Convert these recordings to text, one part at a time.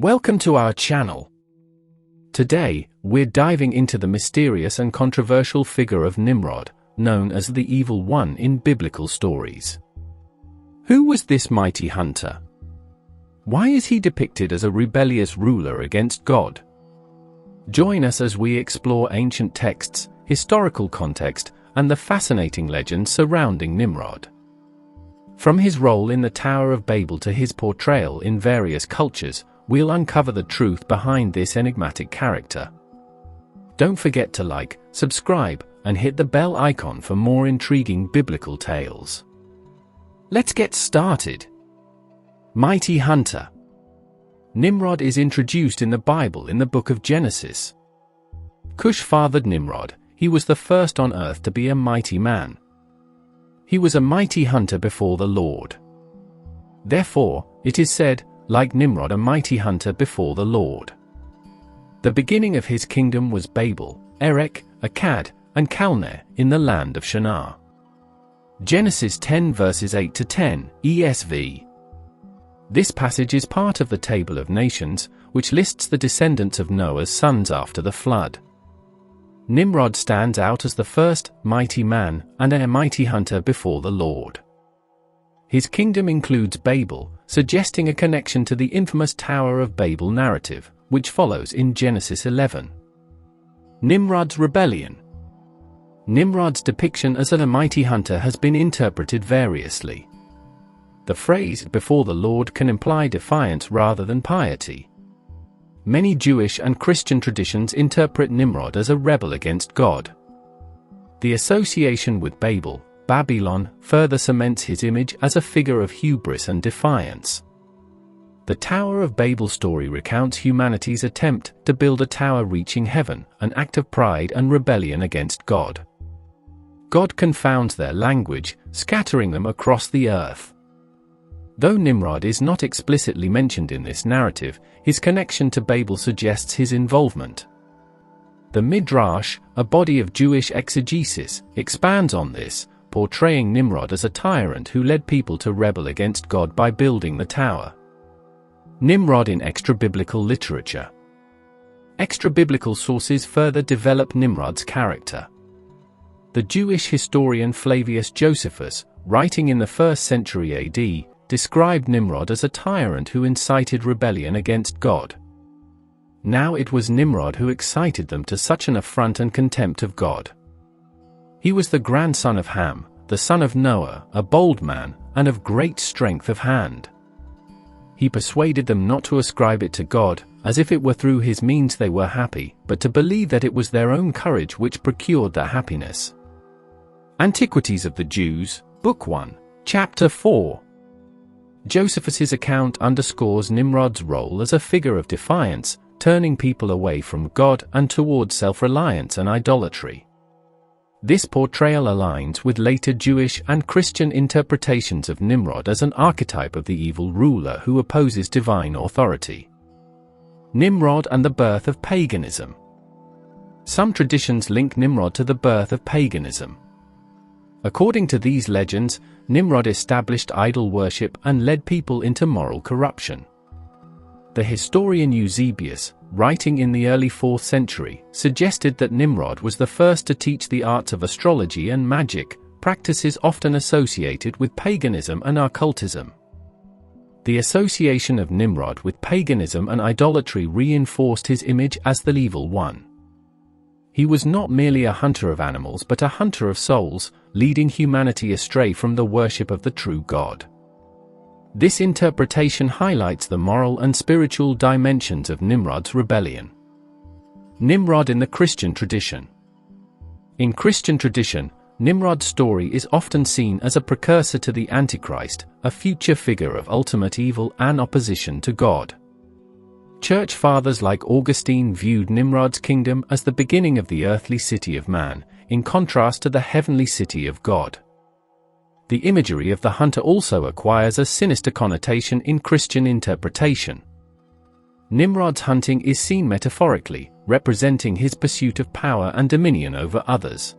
Welcome to our channel. Today, we're diving into the mysterious and controversial figure of Nimrod, known as the Evil One in biblical stories. Who was this mighty hunter? Why is he depicted as a rebellious ruler against God? Join us as we explore ancient texts, historical context, and the fascinating legends surrounding Nimrod. From his role in the Tower of Babel to his portrayal in various cultures, we'll uncover the truth behind this enigmatic character. Don't forget to like, subscribe, and hit the bell icon for more intriguing biblical tales. Let's get started. Mighty Hunter. Nimrod is introduced in the Bible in the book of Genesis. Cush fathered Nimrod. He was the first on earth to be a mighty man. He was a mighty hunter before the Lord. Therefore, it is said, like Nimrod, a mighty hunter before the Lord. The beginning of his kingdom was Babel, Erech, Akkad, and Calneh in the land of Shinar. Genesis 10 verses 8 to 10, ESV. This passage is part of the Table of Nations, which lists the descendants of Noah's sons after the flood. Nimrod stands out as the first mighty man and a mighty hunter before the Lord. His kingdom includes Babel, suggesting a connection to the infamous Tower of Babel narrative, which follows in Genesis 11. Nimrod's rebellion. Nimrod's depiction as a mighty hunter has been interpreted variously. The phrase "before the Lord" can imply defiance rather than piety. Many Jewish and Christian traditions interpret Nimrod as a rebel against God. The association with Babel, Babylon, further cements his image as a figure of hubris and defiance. The Tower of Babel story recounts humanity's attempt to build a tower reaching heaven, an act of pride and rebellion against God. God confounds their language, scattering them across the earth. Though Nimrod is not explicitly mentioned in this narrative, his connection to Babel suggests his involvement. The Midrash, a body of Jewish exegesis, expands on this, portraying Nimrod as a tyrant who led people to rebel against God by building the tower. Nimrod in extra-biblical literature. Extra-biblical sources further develop Nimrod's character. The Jewish historian Flavius Josephus, writing in the 1st century AD, described Nimrod as a tyrant who incited rebellion against God. Now it was Nimrod who excited them to such an affront and contempt of God. He was the grandson of Ham, the son of Noah, a bold man, and of great strength of hand. He persuaded them not to ascribe it to God, as if it were through his means they were happy, but to believe that it was their own courage which procured that happiness. Antiquities of the Jews, Book 1, Chapter 4. Josephus's account underscores Nimrod's role as a figure of defiance, turning people away from God and towards self-reliance and idolatry. This portrayal aligns with later Jewish and Christian interpretations of Nimrod as an archetype of the evil ruler who opposes divine authority. Nimrod and the birth of paganism. Some traditions link Nimrod to the birth of paganism. According to these legends, Nimrod established idol worship and led people into moral corruption. The historian Eusebius, writing in the early 4th century, suggested that Nimrod was the first to teach the arts of astrology and magic, practices often associated with paganism and occultism. The association of Nimrod with paganism and idolatry reinforced his image as the evil one. He was not merely a hunter of animals but a hunter of souls, leading humanity astray from the worship of the true God. This interpretation highlights the moral and spiritual dimensions of Nimrod's rebellion. Nimrod in the Christian tradition. In Christian tradition, Nimrod's story is often seen as a precursor to the Antichrist, a future figure of ultimate evil and opposition to God. Church fathers like Augustine viewed Nimrod's kingdom as the beginning of the earthly city of man, in contrast to the heavenly city of God. The imagery of the hunter also acquires a sinister connotation in Christian interpretation. Nimrod's hunting is seen metaphorically, representing his pursuit of power and dominion over others.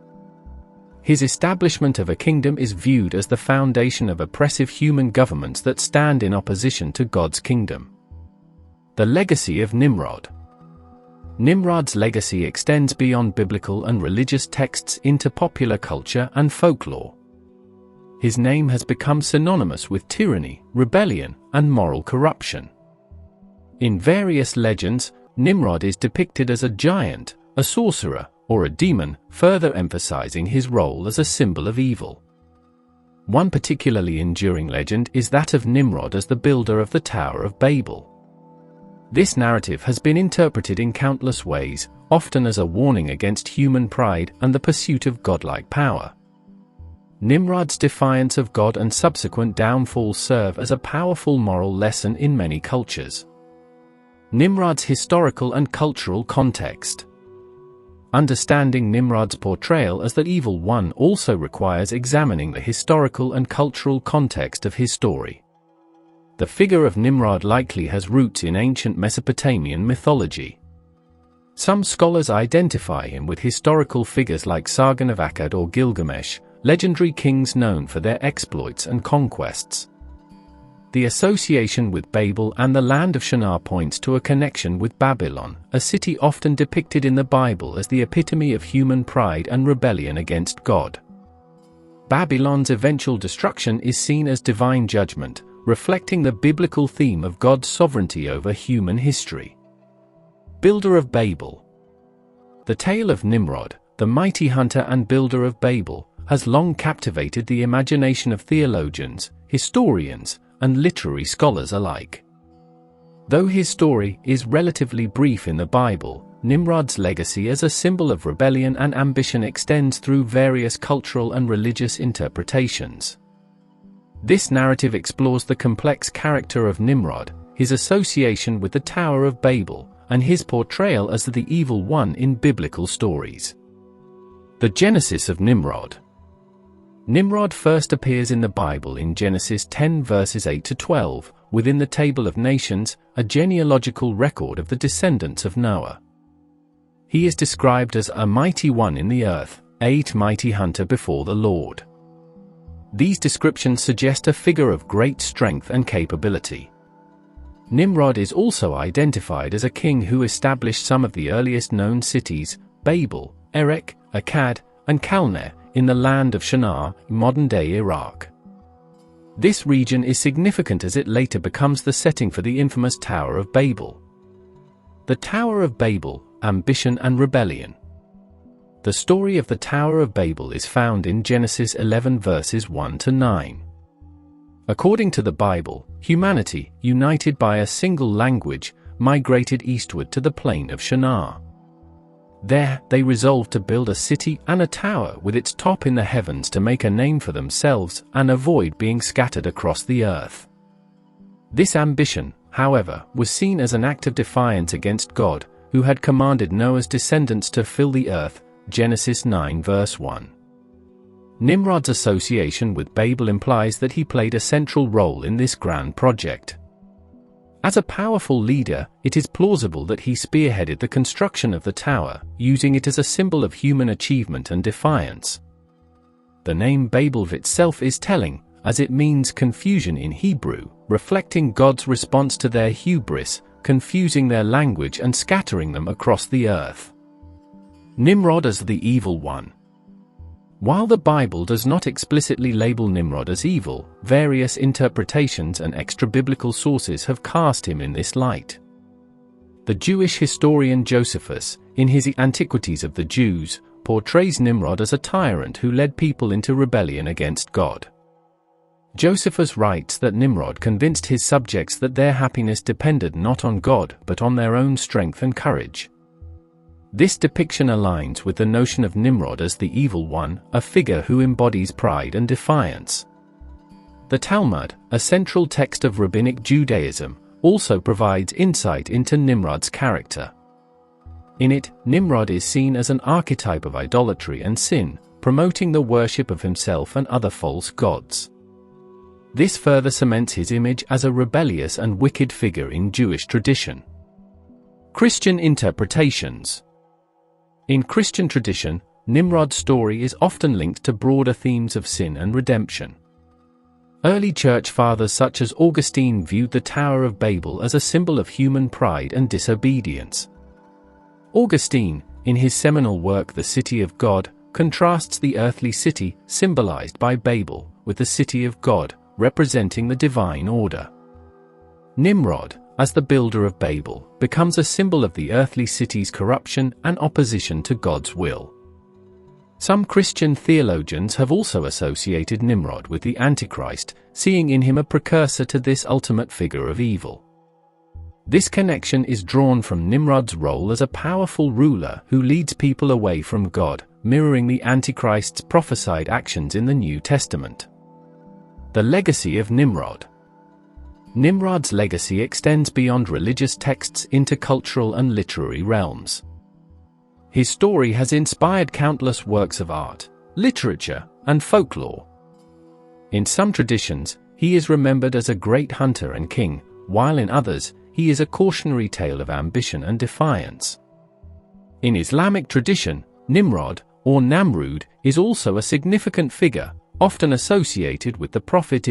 His establishment of a kingdom is viewed as the foundation of oppressive human governments that stand in opposition to God's kingdom. The legacy of Nimrod. Nimrod's legacy extends beyond biblical and religious texts into popular culture and folklore. His name has become synonymous with tyranny, rebellion, and moral corruption. In various legends, Nimrod is depicted as a giant, a sorcerer, or a demon, further emphasizing his role as a symbol of evil. One particularly enduring legend is that of Nimrod as the builder of the Tower of Babel. This narrative has been interpreted in countless ways, often as a warning against human pride and the pursuit of godlike power. Nimrod's defiance of God and subsequent downfall serve as a powerful moral lesson in many cultures. Nimrod's historical and cultural context. Understanding Nimrod's portrayal as the evil one also requires examining the historical and cultural context of his story. The figure of Nimrod likely has roots in ancient Mesopotamian mythology. Some scholars identify him with historical figures like Sargon of Akkad or Gilgamesh, legendary kings known for their exploits and conquests. The association with Babel and the land of Shinar points to a connection with Babylon, a city often depicted in the Bible as the epitome of human pride and rebellion against God. Babylon's eventual destruction is seen as divine judgment, reflecting the biblical theme of God's sovereignty over human history. Builder of Babel. The tale of Nimrod, the mighty hunter and builder of Babel, has long captivated the imagination of theologians, historians, and literary scholars alike. Though his story is relatively brief in the Bible, Nimrod's legacy as a symbol of rebellion and ambition extends through various cultural and religious interpretations. This narrative explores the complex character of Nimrod, his association with the Tower of Babel, and his portrayal as the evil one in biblical stories. The genesis of Nimrod. Nimrod first appears in the Bible in Genesis 10 verses 8 to 12, within the Table of Nations, a genealogical record of the descendants of Noah. He is described as a mighty one in the earth, a mighty hunter before the Lord. These descriptions suggest a figure of great strength and capability. Nimrod is also identified as a king who established some of the earliest known cities, Babel, Erech, Akkad, and Calneh, in the land of Shinar, modern-day Iraq. This region is significant as it later becomes the setting for the infamous Tower of Babel. The Tower of Babel, Ambition and Rebellion. The story of the Tower of Babel is found in Genesis 11 verses 1 to 9. According to the Bible, humanity, united by a single language, migrated eastward to the plain of Shinar. There, they resolved to build a city and a tower with its top in the heavens to make a name for themselves and avoid being scattered across the earth. This ambition, however, was seen as an act of defiance against God, who had commanded Noah's descendants to fill the earth, Genesis 9 verse 1. Nimrod's association with Babel implies that he played a central role in this grand project. As a powerful leader, it is plausible that he spearheaded the construction of the tower, using it as a symbol of human achievement and defiance. The name Babel itself is telling, as it means confusion in Hebrew, reflecting God's response to their hubris, confusing their language and scattering them across the earth. Nimrod as the evil one. While the Bible does not explicitly label Nimrod as evil, various interpretations and extra-biblical sources have cast him in this light. The Jewish historian Josephus, in his Antiquities of the Jews, portrays Nimrod as a tyrant who led people into rebellion against God. Josephus writes that Nimrod convinced his subjects that their happiness depended not on God but on their own strength and courage. This depiction aligns with the notion of Nimrod as the evil one, a figure who embodies pride and defiance. The Talmud, a central text of Rabbinic Judaism, also provides insight into Nimrod's character. In it, Nimrod is seen as an archetype of idolatry and sin, promoting the worship of himself and other false gods. This further cements his image as a rebellious and wicked figure in Jewish tradition. Christian interpretations. In Christian tradition, Nimrod's story is often linked to broader themes of sin and redemption. Early church fathers such as Augustine viewed the Tower of Babel as a symbol of human pride and disobedience. Augustine, in his seminal work The City of God, contrasts the earthly city, symbolized by Babel, with the city of God, representing the divine order. Nimrod, as the builder of Babel, becomes a symbol of the earthly city's corruption and opposition to God's will. Some Christian theologians have also associated Nimrod with the Antichrist, seeing in him a precursor to this ultimate figure of evil. This connection is drawn from Nimrod's role as a powerful ruler who leads people away from God, mirroring the Antichrist's prophesied actions in the New Testament. The legacy of Nimrod. Nimrod's legacy extends beyond religious texts into cultural and literary realms. His story has inspired countless works of art, literature, and folklore. In some traditions, he is remembered as a great hunter and king, while in others, he is a cautionary tale of ambition and defiance. In Islamic tradition, Nimrod, or Namrud, is also a significant figure, often associated with the prophet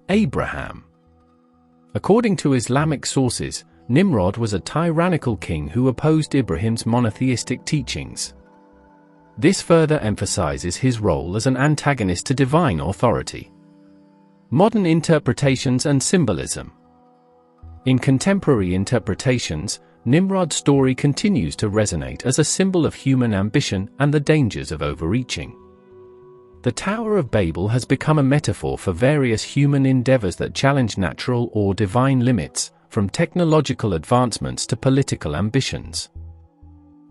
Abraham. According to Islamic sources, Nimrod was a tyrannical king who opposed Ibrahim's monotheistic teachings. This further emphasizes his role as an antagonist to divine authority. Modern interpretations and symbolism. In contemporary interpretations, Nimrod's story continues to resonate as a symbol of human ambition and the dangers of overreaching. The Tower of Babel has become a metaphor for various human endeavors that challenge natural or divine limits, from technological advancements to political ambitions.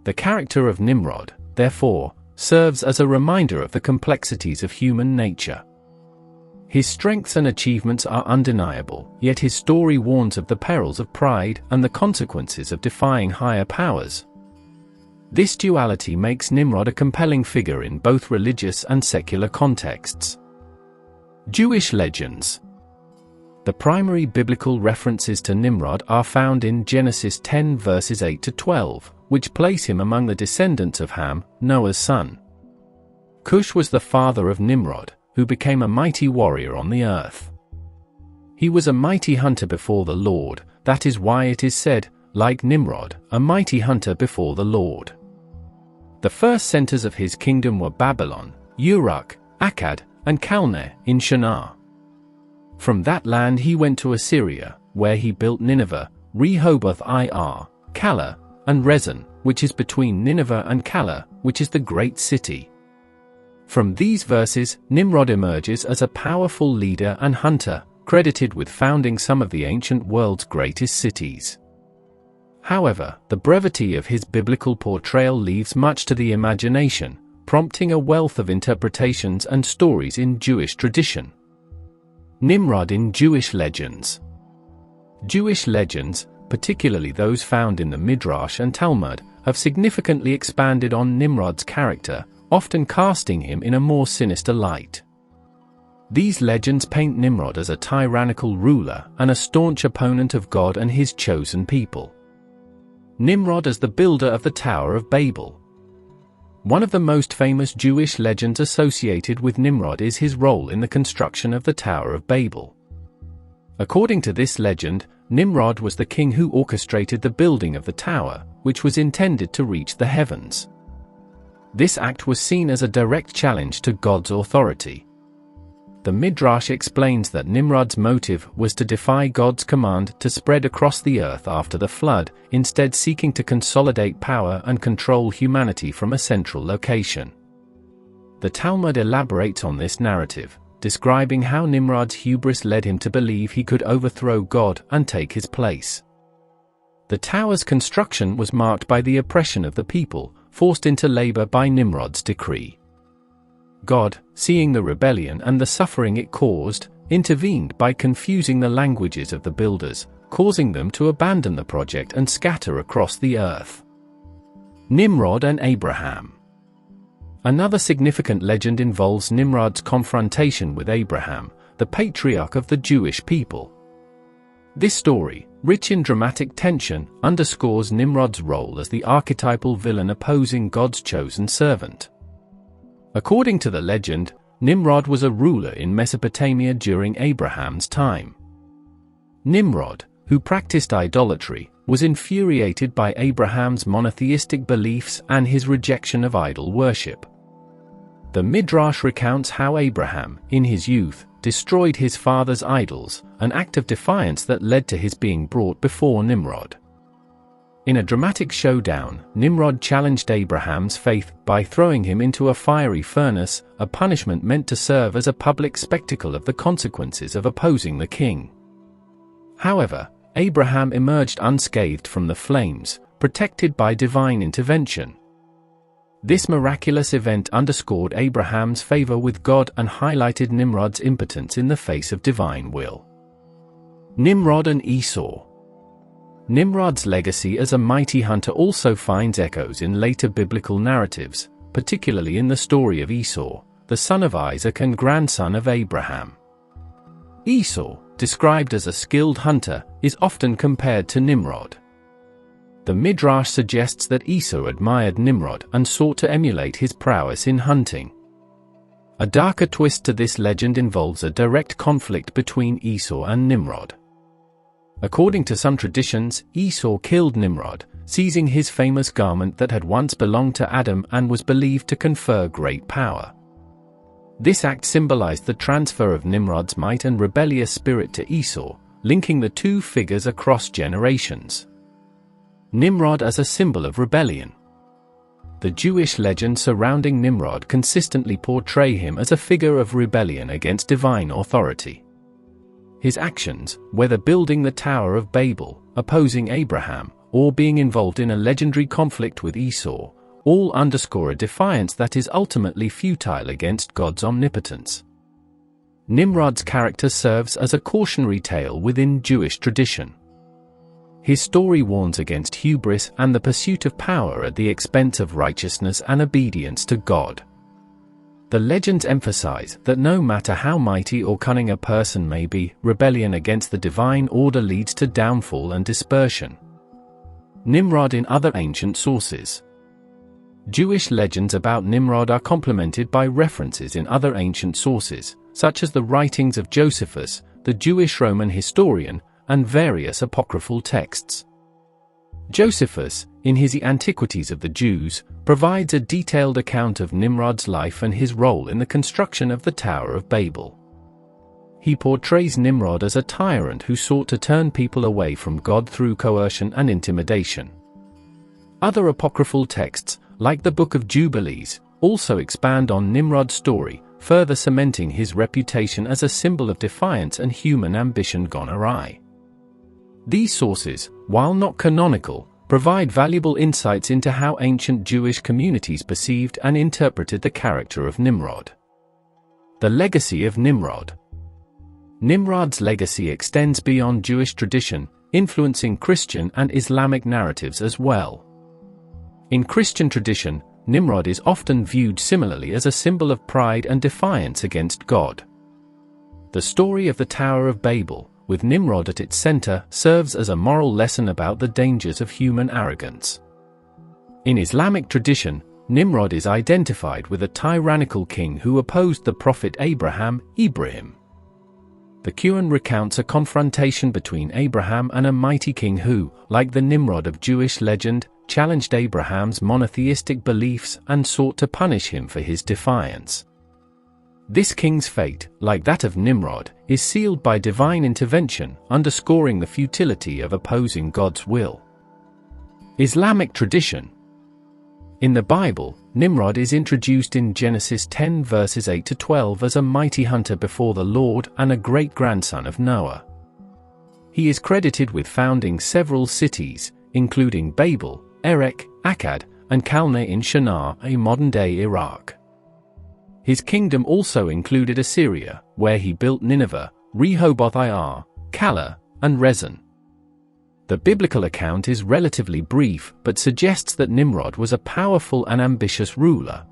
The character of Nimrod, therefore, serves as a reminder of the complexities of human nature. His strengths and achievements are undeniable, yet his story warns of the perils of pride and the consequences of defying higher powers. This duality makes Nimrod a compelling figure in both religious and secular contexts. Jewish legends. The primary biblical references to Nimrod are found in Genesis 10 verses 8 to 12, which place him among the descendants of Ham, Noah's son. Cush was the father of Nimrod, who became a mighty warrior on the earth. He was a mighty hunter before the Lord, that is why it is said, like Nimrod, a mighty hunter before the Lord. The first centers of his kingdom were Babylon, Uruk, Akkad, and Calneh in Shinar. From that land he went to Assyria, where he built Nineveh, Rehoboth-ir, Calah, and Rezin, which is between Nineveh and Calah, which is the great city. From these verses, Nimrod emerges as a powerful leader and hunter, credited with founding some of the ancient world's greatest cities. However, the brevity of his biblical portrayal leaves much to the imagination, prompting a wealth of interpretations and stories in Jewish tradition. Nimrod in Jewish legends. Jewish legends, particularly those found in the Midrash and Talmud, have significantly expanded on Nimrod's character, often casting him in a more sinister light. These legends paint Nimrod as a tyrannical ruler and a staunch opponent of God and his chosen people. Nimrod as the builder of the Tower of Babel. One of the most famous Jewish legends associated with Nimrod is his role in the construction of the Tower of Babel. According to this legend, Nimrod was the king who orchestrated the building of the tower, which was intended to reach the heavens. This act was seen as a direct challenge to God's authority. The Midrash explains that Nimrod's motive was to defy God's command to spread across the earth after the flood, instead seeking to consolidate power and control humanity from a central location. The Talmud elaborates on this narrative, describing how Nimrod's hubris led him to believe he could overthrow God and take his place. The tower's construction was marked by the oppression of the people, forced into labor by Nimrod's decree. God, seeing the rebellion and the suffering it caused, intervened by confusing the languages of the builders, causing them to abandon the project and scatter across the earth. Nimrod and Abraham. Another significant legend involves Nimrod's confrontation with Abraham, the patriarch of the Jewish people. This story, rich in dramatic tension, underscores Nimrod's role as the archetypal villain opposing God's chosen servant. According to the legend, Nimrod was a ruler in Mesopotamia during Abraham's time. Nimrod, who practiced idolatry, was infuriated by Abraham's monotheistic beliefs and his rejection of idol worship. The Midrash recounts how Abraham, in his youth, destroyed his father's idols, an act of defiance that led to his being brought before Nimrod. In a dramatic showdown, Nimrod challenged Abraham's faith by throwing him into a fiery furnace, a punishment meant to serve as a public spectacle of the consequences of opposing the king. However, Abraham emerged unscathed from the flames, protected by divine intervention. This miraculous event underscored Abraham's favor with God and highlighted Nimrod's impotence in the face of divine will. Nimrod and Esau. Nimrod's legacy as a mighty hunter also finds echoes in later biblical narratives, particularly in the story of Esau, the son of Isaac and grandson of Abraham. Esau, described as a skilled hunter, is often compared to Nimrod. The Midrash suggests that Esau admired Nimrod and sought to emulate his prowess in hunting. A darker twist to this legend involves a direct conflict between Esau and Nimrod. According to some traditions, Esau killed Nimrod, seizing his famous garment that had once belonged to Adam and was believed to confer great power. This act symbolized the transfer of Nimrod's might and rebellious spirit to Esau, linking the two figures across generations. Nimrod as a symbol of rebellion. The Jewish legends surrounding Nimrod consistently portray him as a figure of rebellion against divine authority. His actions, whether building the Tower of Babel, opposing Abraham, or being involved in a legendary conflict with Esau, all underscore a defiance that is ultimately futile against God's omnipotence. Nimrod's character serves as a cautionary tale within Jewish tradition. His story warns against hubris and the pursuit of power at the expense of righteousness and obedience to God. The legends emphasize that no matter how mighty or cunning a person may be, rebellion against the divine order leads to downfall and dispersion. Nimrod in other ancient sources. Jewish legends about Nimrod are complemented by references in other ancient sources, such as the writings of Josephus, the Jewish Roman historian, and various apocryphal texts. Josephus, in his Antiquities of the Jews, provides a detailed account of Nimrod's life and his role in the construction of the Tower of Babel. He portrays Nimrod as a tyrant who sought to turn people away from God through coercion and intimidation. Other apocryphal texts, like the Book of Jubilees, also expand on Nimrod's story, further cementing his reputation as a symbol of defiance and human ambition gone awry. These sources, while not canonical, provide valuable insights into how ancient Jewish communities perceived and interpreted the character of Nimrod. The legacy of Nimrod. Nimrod's legacy extends beyond Jewish tradition, influencing Christian and Islamic narratives as well. In Christian tradition, Nimrod is often viewed similarly as a symbol of pride and defiance against God. The story of the Tower of Babel, with Nimrod at its center, serves as a moral lesson about the dangers of human arrogance. In Islamic tradition, Nimrod is identified with a tyrannical king who opposed the prophet Ibrahim. The Quran recounts a confrontation between Abraham and a mighty king who, like the Nimrod of Jewish legend, challenged Abraham's monotheistic beliefs and sought to punish him for his defiance. This king's fate, like that of Nimrod, is sealed by divine intervention, underscoring the futility of opposing God's will. Islamic tradition. In the Bible, Nimrod is introduced in Genesis 10 verses 8 to 12 as a mighty hunter before the Lord and a great-grandson of Noah. He is credited with founding several cities, including Babel, Erech, Akkad, and Calneh in Shinar, a modern-day Iraq. His kingdom also included Assyria, where he built Nineveh, Rehoboth-ir, Calah, and Rezin. The biblical account is relatively brief but suggests that Nimrod was a powerful and ambitious ruler.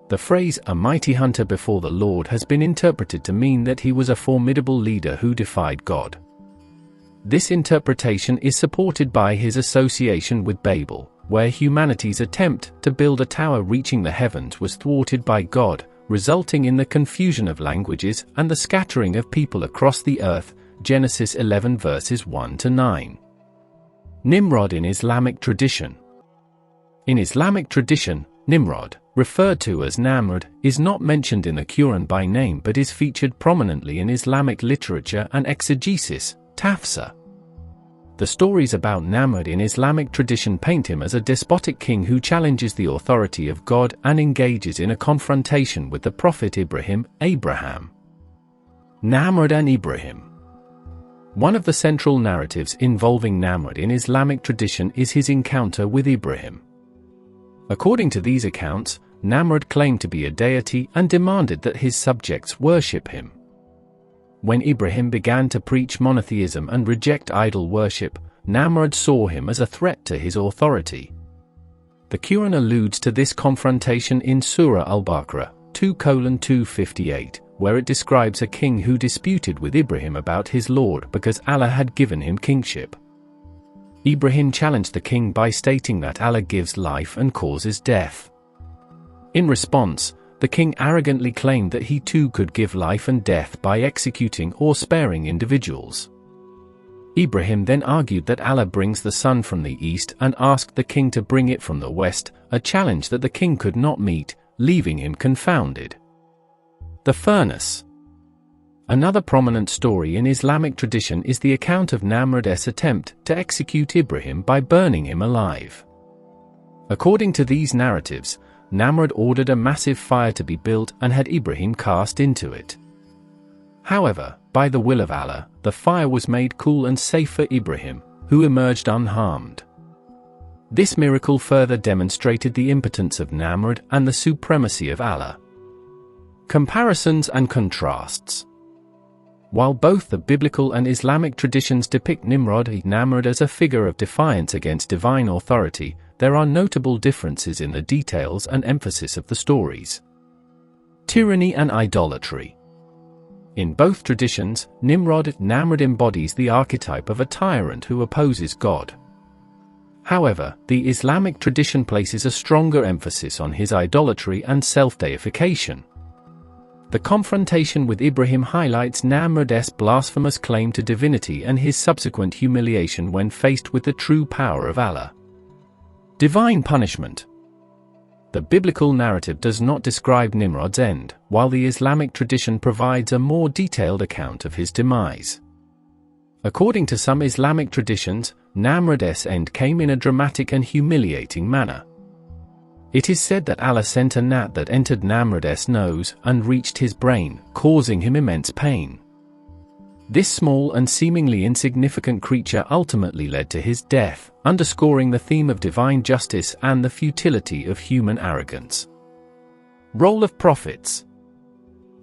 The phrase, "a mighty hunter before the Lord," has been interpreted to mean that he was a formidable leader who defied God. This interpretation is supported by his association with Babel, where humanity's attempt to build a tower reaching the heavens was thwarted by God, resulting in the confusion of languages and the scattering of people across the earth. Genesis 11 verses 1 to 9. Nimrod in Islamic tradition. In Islamic tradition, Nimrod, referred to as Namrud, is not mentioned in the Quran by name but is featured prominently in Islamic literature and exegesis, tafsir. The stories about Namrud in Islamic tradition paint him as a despotic king who challenges the authority of God and engages in a confrontation with the prophet Abraham. Namrud and Ibrahim. One of the central narratives involving Namrud in Islamic tradition is his encounter with Ibrahim. According to these accounts, Namrud claimed to be a deity and demanded that his subjects worship him. When Ibrahim began to preach monotheism and reject idol worship, Namrud saw him as a threat to his authority. The Quran alludes to this confrontation in Surah Al-Baqarah 2:258, where it describes a king who disputed with Ibrahim about his Lord because Allah had given him kingship. Ibrahim challenged the king by stating that Allah gives life and causes death. In response, the king arrogantly claimed that he too could give life and death by executing or sparing individuals. Ibrahim then argued that Allah brings the sun from the east and asked the king to bring it from the west, a challenge that the king could not meet, leaving him confounded. The furnace. Another prominent story in Islamic tradition is the account of Namrud's attempt to execute Ibrahim by burning him alive. According to these narratives, Namrud ordered a massive fire to be built and had Ibrahim cast into it. However, by the will of Allah, the fire was made cool and safe for Ibrahim, who emerged unharmed. This miracle further demonstrated the impotence of Namrud and the supremacy of Allah. Comparisons and contrasts. While both the biblical and Islamic traditions depict Namrud as a figure of defiance against divine authority, there are notable differences in the details and emphasis of the stories. Tyranny and idolatry. In both traditions, Namrud embodies the archetype of a tyrant who opposes God. However, the Islamic tradition places a stronger emphasis on his idolatry and self-deification. The confrontation with Ibrahim highlights Namrud's blasphemous claim to divinity and his subsequent humiliation when faced with the true power of Allah. Divine punishment. The biblical narrative does not describe Nimrod's end, while the Islamic tradition provides a more detailed account of his demise. According to some Islamic traditions, Namrud's end came in a dramatic and humiliating manner. It is said that Allah sent a gnat that entered Namrud's nose and reached his brain, causing him immense pain. This small and seemingly insignificant creature ultimately led to his death, underscoring the theme of divine justice and the futility of human arrogance. Role of prophets.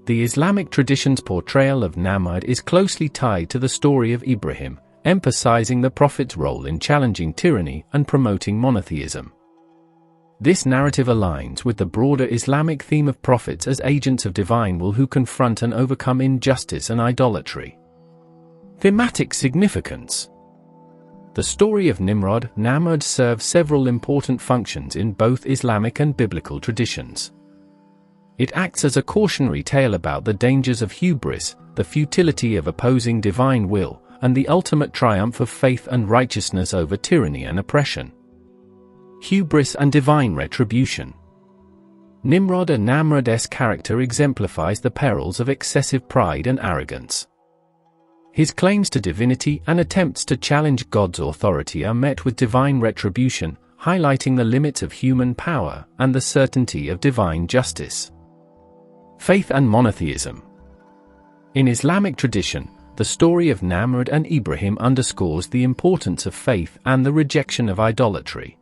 The Islamic tradition's portrayal of Namrud is closely tied to the story of Ibrahim, emphasizing the prophet's role in challenging tyranny and promoting monotheism. This narrative aligns with the broader Islamic theme of prophets as agents of divine will who confront and overcome injustice and idolatry. Thematic significance. The story of Namrud serves several important functions in both Islamic and biblical traditions. It acts as a cautionary tale about the dangers of hubris, the futility of opposing divine will, and the ultimate triumph of faith and righteousness over tyranny and oppression. Hubris and divine retribution. Nimrod and Namrud's character exemplifies the perils of excessive pride and arrogance. His claims to divinity and attempts to challenge God's authority are met with divine retribution, highlighting the limits of human power and the certainty of divine justice. Faith and monotheism. In Islamic tradition, the story of Namrud and Ibrahim underscores the importance of faith and the rejection of idolatry.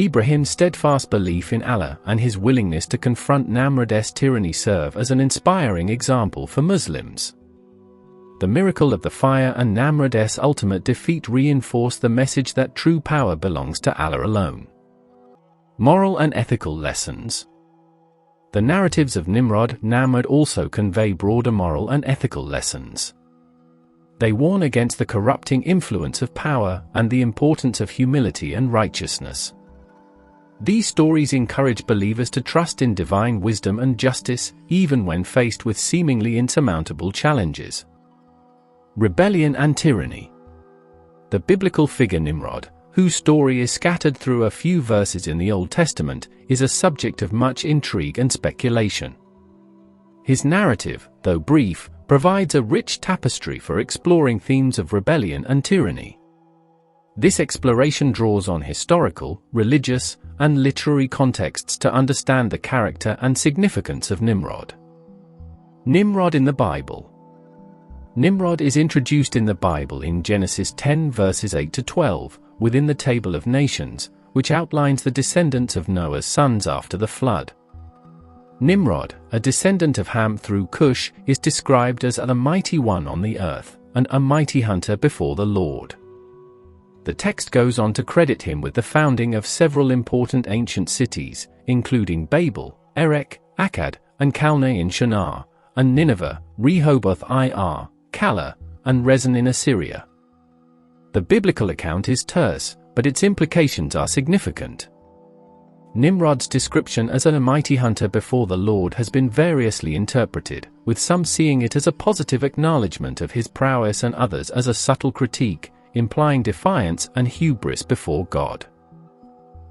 Ibrahim's steadfast belief in Allah and his willingness to confront Namrud's tyranny serve as an inspiring example for Muslims. The miracle of the fire and Namrud's ultimate defeat reinforce the message that true power belongs to Allah alone. Moral and ethical lessons. The narratives of Namrud also convey broader moral and ethical lessons. They warn against the corrupting influence of power and the importance of humility and righteousness. These stories encourage believers to trust in divine wisdom and justice, even when faced with seemingly insurmountable challenges. Rebellion and tyranny. The biblical figure Nimrod, whose story is scattered through a few verses in the Old Testament, is a subject of much intrigue and speculation. His narrative, though brief, provides a rich tapestry for exploring themes of rebellion and tyranny. This exploration draws on historical, religious, and literary contexts to understand the character and significance of Nimrod. Nimrod in the Bible. Nimrod is introduced in the Bible in Genesis 10 verses 8 to 12, within the Table of Nations, which outlines the descendants of Noah's sons after the flood. Nimrod, a descendant of Ham through Cush, is described as a mighty one on the earth, and a mighty hunter before the Lord. The text goes on to credit him with the founding of several important ancient cities, including Babel, Erech, Akkad, and Calneh in Shinar, and Nineveh, Rehoboth-ir, Calah, and Rezin in Assyria. The biblical account is terse, but its implications are significant. Nimrod's description as a mighty hunter before the Lord has been variously interpreted, with some seeing it as a positive acknowledgement of his prowess and others as a subtle critique, implying defiance and hubris before God.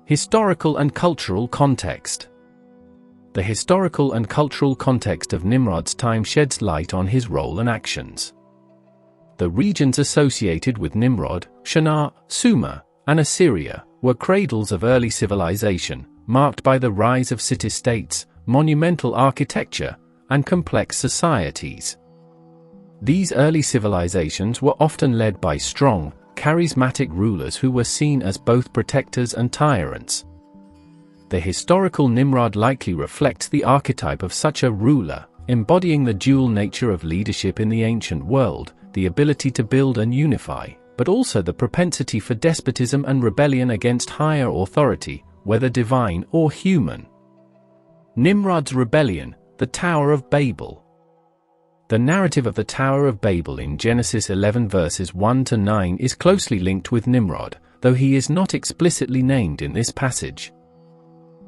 Historical and cultural context. The historical and cultural context of Nimrod's time sheds light on his role and actions. The regions associated with Nimrod, Shinar, Sumer, and Assyria, were cradles of early civilization, marked by the rise of city-states, monumental architecture, and complex societies. These early civilizations were often led by strong, charismatic rulers who were seen as both protectors and tyrants. The historical Nimrod likely reflects the archetype of such a ruler, embodying the dual nature of leadership in the ancient world, the ability to build and unify, but also the propensity for despotism and rebellion against higher authority, whether divine or human. Nimrod's rebellion, the Tower of Babel. The narrative of the Tower of Babel in Genesis 11 verses 1 to 9 is closely linked with Nimrod, though he is not explicitly named in this passage.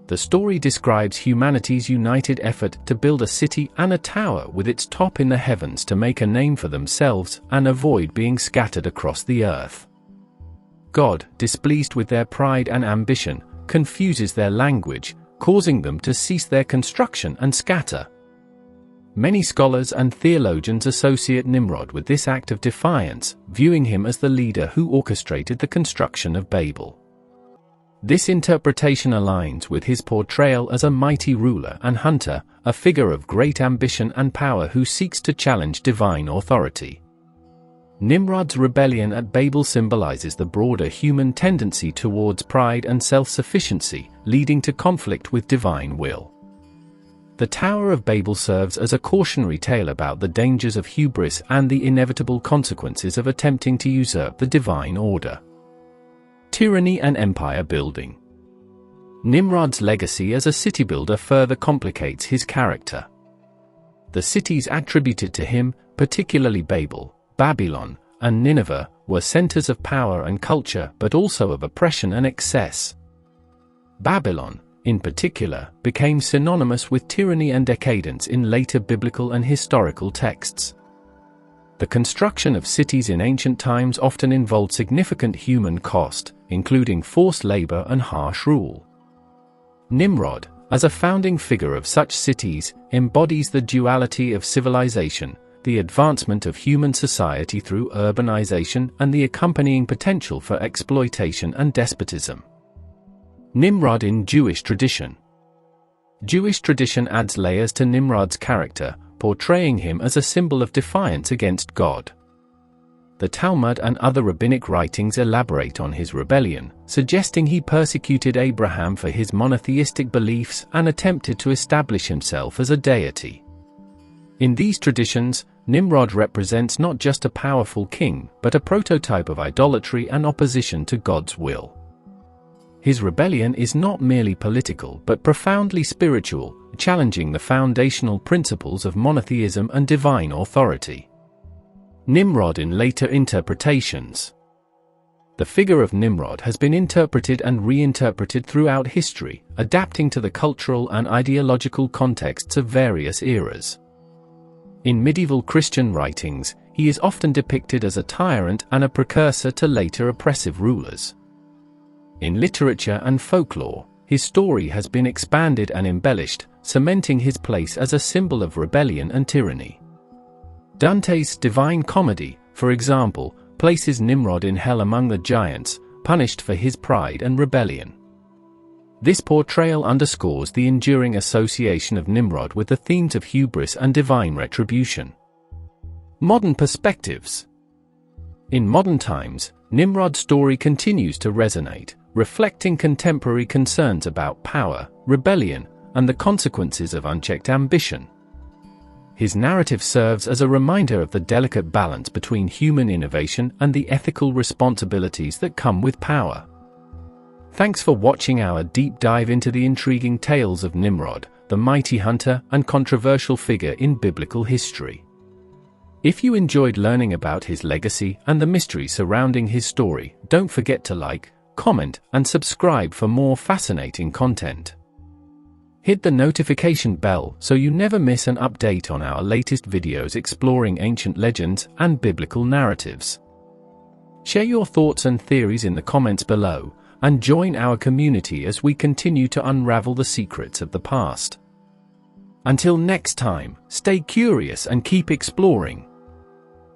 The story describes humanity's united effort to build a city and a tower with its top in the heavens to make a name for themselves and avoid being scattered across the earth. God, displeased with their pride and ambition, confuses their language, causing them to cease their construction and scatter. Many scholars and theologians associate Nimrod with this act of defiance, viewing him as the leader who orchestrated the construction of Babel. This interpretation aligns with his portrayal as a mighty ruler and hunter, a figure of great ambition and power who seeks to challenge divine authority. Nimrod's rebellion at Babel symbolizes the broader human tendency towards pride and self-sufficiency, leading to conflict with divine will. The Tower of Babel serves as a cautionary tale about the dangers of hubris and the inevitable consequences of attempting to usurp the divine order. Tyranny and empire building. Nimrod's legacy as a city builder further complicates his character. The cities attributed to him, particularly Babel, Babylon, and Nineveh, were centers of power and culture but also of oppression and excess. Babylon, in particular, became synonymous with tyranny and decadence in later biblical and historical texts. The construction of cities in ancient times often involved significant human cost, including forced labor and harsh rule. Nimrod, as a founding figure of such cities, embodies the duality of civilization, the advancement of human society through urbanization and the accompanying potential for exploitation and despotism. Nimrod in Jewish tradition. Jewish tradition adds layers to Nimrod's character, portraying him as a symbol of defiance against God. The Talmud and other rabbinic writings elaborate on his rebellion, suggesting he persecuted Abraham for his monotheistic beliefs and attempted to establish himself as a deity. In these traditions, Nimrod represents not just a powerful king, but a prototype of idolatry and opposition to God's will. His rebellion is not merely political but profoundly spiritual, challenging the foundational principles of monotheism and divine authority. Nimrod in later interpretations. The figure of Nimrod has been interpreted and reinterpreted throughout history, adapting to the cultural and ideological contexts of various eras. In medieval Christian writings, he is often depicted as a tyrant and a precursor to later oppressive rulers. In literature and folklore, his story has been expanded and embellished, cementing his place as a symbol of rebellion and tyranny. Dante's Divine Comedy, for example, places Nimrod in hell among the giants, punished for his pride and rebellion. This portrayal underscores the enduring association of Nimrod with the themes of hubris and divine retribution. Modern perspectives. In modern times, Nimrod's story continues to resonate, reflecting contemporary concerns about power, rebellion, and the consequences of unchecked ambition. His narrative serves as a reminder of the delicate balance between human innovation and the ethical responsibilities that come with power. Thanks for watching our deep dive into the intriguing tales of Nimrod, the mighty hunter and controversial figure in biblical history. If you enjoyed learning about his legacy and the mystery surrounding his story, don't forget to like, comment, and subscribe for more fascinating content. Hit the notification bell so you never miss an update on our latest videos exploring ancient legends and biblical narratives. Share your thoughts and theories in the comments below, and join our community as we continue to unravel the secrets of the past. Until next time, stay curious and keep exploring.